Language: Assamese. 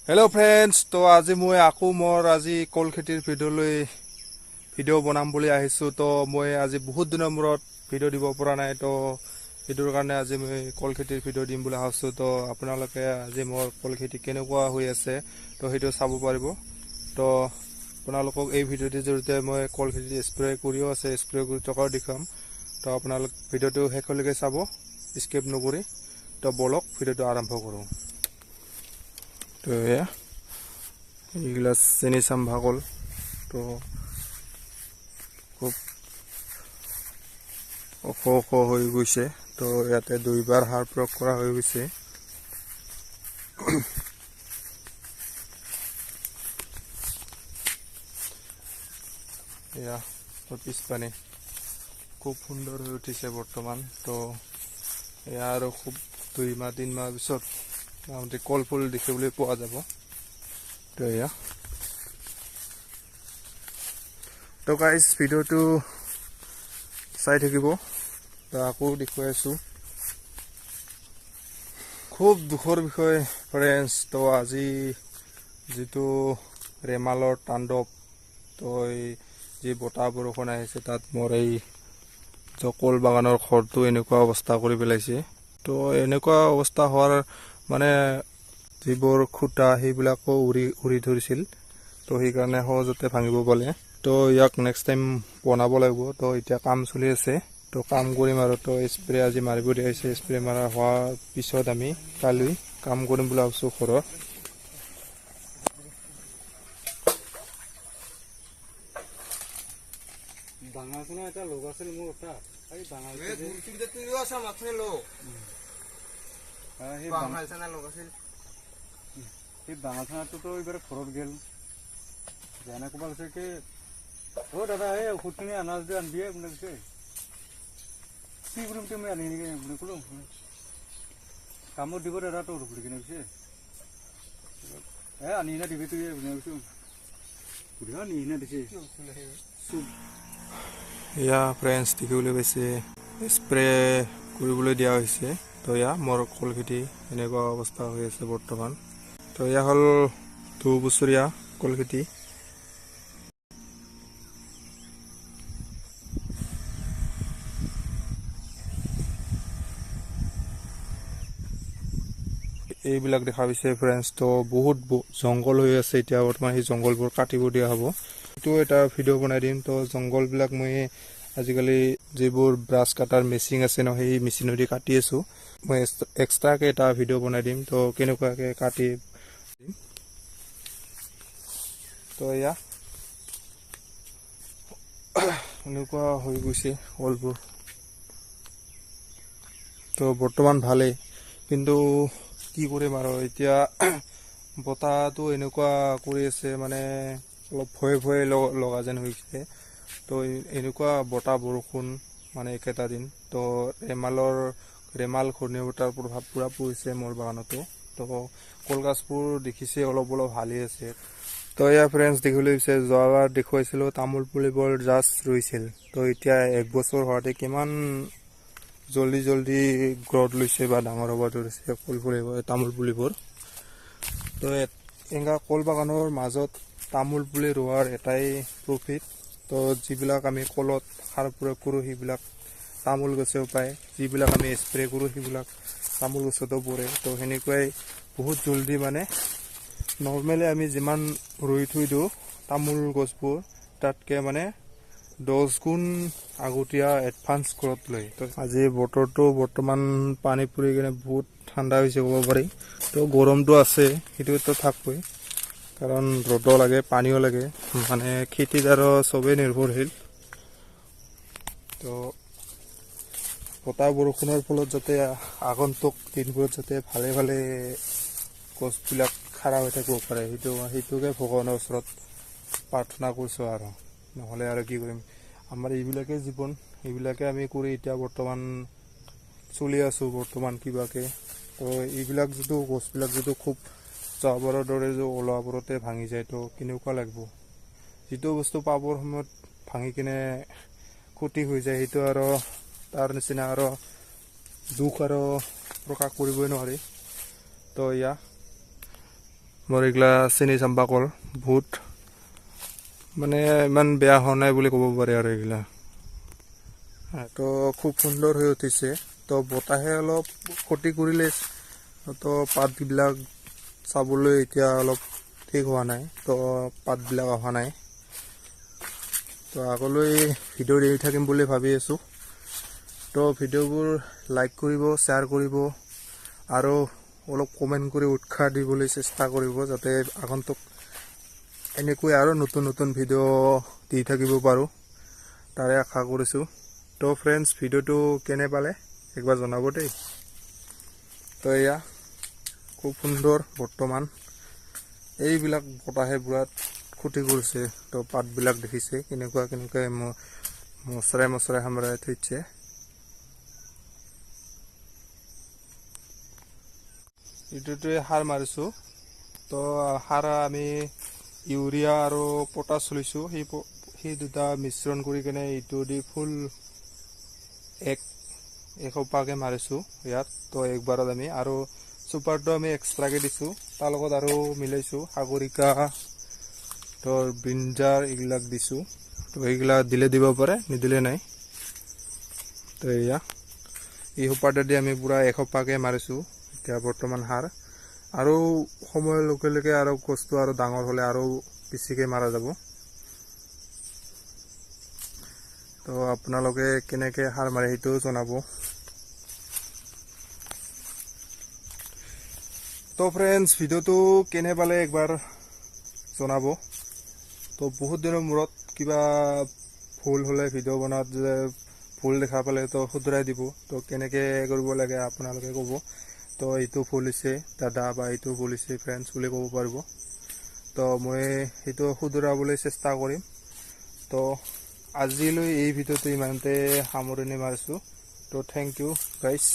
हेलो फ्रेंड्स तो आज मैं आको मोर आज कल खेतिर ভিডিঅ' বনাম বুলি আহিছোঁ তো মই আজি বহুত দিনৰ মূৰত ভিডিঅ' দিব পৰা নাই তো ভিডিঅ'ৰ কাৰণে আজি মই কল খেতিৰ ভিডিঅ' দিম বুলি ভাবিছোঁ তো আপোনালোকে আজি মোৰ কল খেতি কেনেকুৱা হৈ আছে তো সেইটো চাব পাৰিব তো আপোনালোকক এই ভিডিঅ'টিৰ জৰিয়তে মই কল খেতি স্প্ৰে কৰিও আছে স্প্ৰে কৰি টকাও দেখাম তো আপোনালোক ভিডিঅ'টো শেষলৈকে চাব স্কিপ নকৰি তো বলক ভিডিঅ'টো আৰম্ভ কৰোঁ তো এইগুলা চেনি চাম্ভা কল তো খুব ওখ ওখ হৈ গৈছে তো ইয়াতে দুইবাৰ সাৰ প্ৰয়োগ কৰা হৈ গৈছে এয়া পিছপানে খুব সুন্দৰ হৈ উঠিছে বৰ্তমান তো এয়া আৰু খুব 2 মাহ 3 মাহ পিছত আমাদেৰ কল ফুল দেখিবলৈ পোৱা যাব তো এয়া তো গাইজ ভিডিঅ'টো চাই থাকিব তো আকৌ দেখুৱাই আছোঁ খুব দুখৰ বিষয় ফ্ৰেণ্ডছ তো আজি যিটো ৰেমালৰ তাণ্ডৱ তো যি বতাহ বৰষুণ আহিছে তাত মোৰ এই কল বাগানৰ ঘৰটো এনেকুৱা অৱস্থা কৰি পেলাইছে তো এনেকুৱা অৱস্থা হোৱাৰ মানে যিবোৰ খুঁটা সেইবিলাকো উৰি ধৰিছিল তো সেইকাৰণে সহজতে ভাঙিব পালে তো ইয়াক নেক্সট টাইম বনাব লাগিব তো এতিয়া কাম চলি আছে তো কাম কৰিম আৰু তো স্প্ৰে আজি মাৰিব দিয়া হৈছে স্প্ৰে মাৰা হোৱাৰ পিছত আমি কালি কাম কৰিম বুলি ভাবিছোঁ ঘৰত বাঙালখনো এটা লগ আছিল মোৰ এটা এই বাঙাল সেই বাঙালখনটোতো এইবাৰ ঘৰত গেল জানে ক'ব কৈছে কি অ দাদা এই ঔষধখিনি আনাজ দি আনবি বোলে কৈছে কি কৰিম তুমি আনি নেকি বোলে ক'লো কামত দিব দাদা তোৰ বুলি কিনে কৈছে আনি না দিবি তুই বোলে কৈছো সুধিব নি না দিছে ইয়া ফ্ৰেণ্ডছ দেখিবলৈ পাইছে স্প্ৰে কৰিবলৈ দিয়া হৈছে তো ইয়া মোৰ কল খেতি এনেকুৱা অৱস্থা হৈ আছে বৰ্তমান তো এয়া হ'ল 2 বছৰীয়া কল খেতি এইবিলাক দেখা পাইছে ফ্ৰেণ্ডছ তো বহুত জংঘল হৈ আছে এতিয়া বৰ্তমান সেই জংঘলবোৰ কাটিব দিয়া হ'ব এইটো এটা ভিডিঅ' বনাই দিম তো জংঘলবিলাক মই আজিকালি যিবোৰ ব্ৰাছ কাটাৰ মেচিন আছে ন সেই মেচিনেদি কাটি আছোঁ মই এক্সট্ৰাকৈ এটা ভিডিঅ' বনাই দিম তো কেনেকুৱাকৈ কাটি দিম তো এয়া এনেকুৱা হৈ গৈছে কলবোৰ তো বৰ্তমান ভালেই কিন্তু কি কৰিম আৰু এতিয়া বতাহটো এনেকুৱা কৰি আছে মানে অলপ ভয়ে ভয়ে লগা যেন হৈছে তো এনেকুৱা বতাহ বৰষুণ মানে একেটা দিন তো ৰেমাল ঘূৰ্ণীবতাহৰ প্ৰভাৱ পূৰা পৰিছে মোৰ বাগানতো তো কলগছবোৰ দেখিছে অলপ অলপ ভালেই আছে তো এয়া ফ্ৰেণ্ডছ দেখিবলৈ হৈছে যোৱাবাৰ দেখুৱাইছিলোঁ তামোল পুলিবোৰ জাষ্ট ৰুইছিল তো এতিয়া 1 বছৰ হোৱাতে কিমান জলদি গ্ৰথ লৈছে বা ডাঙৰ হ'ব ধৰিছে তামোল পুলিবোৰ তো এনেকুৱা কল বাগানৰ মাজত তামোল পুলি ৰোৱাৰ এটাই প্ৰফিট তো যিবিলাক আমি কলত সাৰ প্ৰয়োগ কৰোঁ সেইবিলাক তামোল গছেও পায় যিবিলাক আমি স্প্ৰে কৰোঁ সেইবিলাক তামোল গছতো পৰে তো সেনেকুৱাই বহুত জলদি মানে নৰ্মেলি আমি যিমান ৰুই থৈ দিওঁ তামোল গছবোৰ তাতকৈ মানে 10 গুণ আগতীয়া এডভান্স গ্ৰথ লয় তো আজি বতৰটো বৰ্তমান পানী পৰি কিনে বহুত ঠাণ্ডা হৈছে ক'ব পাৰি তো গৰমটো আছে সেইটোতো থাকবই কাৰণ ৰ'দো লাগে পানীও লাগে মানে খেতিত আৰু চবেই নিৰ্ভৰশীল তো বতাহ বৰষুণৰ ফলত যাতে আগন্তুক দিনবোৰত যাতে ভালে ভালে গছবিলাক খাৰা হৈ থাকিব পাৰে সেইটোকে ভগৱানৰ ওচৰত প্ৰাৰ্থনা কৰিছোঁ আৰু নহ'লে আৰু কি কৰিম আমাৰ এইবিলাকে জীৱন এইবিলাকে আমি কৰি এতিয়া বৰ্তমান চলি আছোঁ বৰ্তমান কিবাকে তো এইবিলাক যিটো গছবিলাক যিটো খুব যোৱাবাৰৰ দৰে যে ওলোৱাবোৰতে ভাঙি যায় তো কেনেকুৱা লাগিব যিটো বস্তু পাবৰ সময়ত ভাঙি কিনে ক্ষতি হৈ যায় সেইটো আৰু তাৰ নিচিনা আৰু দুখ আৰু প্ৰকাশ কৰিবই নোৱাৰি তো এয়া মোৰ এইগিলা চেনি চাম্পা কল বহুত মানে ইমান বেয়া হোৱা নাই বুলি ক'ব পাৰে আৰু এইগিলা তো খুব সুন্দৰ হৈ উঠিছে তো বতাহে অলপ ক্ষতি কৰিলে তো পাতবিলাক চাবলৈ এতিয়া অলপ ঠিক হোৱা নাই তো পাতবিলাক অহা নাই তো আগলৈ ভিডিঅ' দি থাকিম বুলি ভাবি আছোঁ তো ভিডিঅ'বোৰ লাইক কৰিব শ্বেয়াৰ কৰিব আৰু অলপ কমেণ্ট কৰি উৎসাহ দিবলৈ চেষ্টা কৰিব যাতে আগন্তুক এনেকৈ আৰু নতুন নতুন ভিডিঅ' দি থাকিব পাৰোঁ তাৰে আশা কৰিছোঁ তো ফ্ৰেণ্ডছ ভিডিঅ'টো কেনে পালে একবাৰ জনাব দেই তো এয়া খুব সুন্দৰ বৰ্তমান এইবিলাক বতাহে বিৰাট ক্ষতি কৰিছে তো পাতবিলাক দেখিছে কেনেকুৱা মচৰাই সামৰাই থৈছে এইটোৱে সাৰ মাৰিছোঁ তো সাৰ আমি ইউৰিয়া আৰু পটাছ লৈছোঁ সেই দুটা মিশ্ৰণ কৰি কেনে এইটো দি ফুল এসোপাকে মাৰিছোঁ ইয়াত তো একবাৰত আমি আৰু চুপাৰটো আমি এক্সট্ৰাকে দিছোঁ তাৰ লগত আৰু মিলাইছোঁ সাগৰিকা তো ব্ৰিঞ্জাৰ এইবিলাক দিছোঁ তো এইগিলা দিলে দিব পাৰে নিদিলে নাই তো এয়া এই সোপাতে দি আমি পুৰা এসোপাকে মাৰিছোঁ এতিয়া বৰ্তমান সাৰ আৰু সময়ৰ লগে লগে আৰু গছটো আৰু ডাঙৰ হ'লে আৰু বেছিকৈ মাৰা যাব তো আপোনালোকে কেনেকৈ সাৰ মাৰে সেইটোও জনাব তো ফ্ৰেণ্ডছ ভিডিঅ'টো কেনে পালে একবাৰ জনাব তো বহুত দিনৰ মূৰত কিবা ভুল হ'লে ভিডিঅ' বনোৱাত যে ভুল দেখা পালে তো শুধৰাই দিব তো কেনেকৈ কৰিব লাগে আপোনালোকে ক'ব তো এইটো ভুল হৈছে দাদা বা এইটো ভুল হৈছে ফ্ৰেণ্ডছ বুলি ক'ব পাৰিব তো মই সেইটো শুধৰাবলৈ চেষ্টা কৰিম তো আজিলৈ এই ভিডিঅ'টো ইমানতে সামৰণি মাৰিছোঁ তো থেংক ইউ গাইজ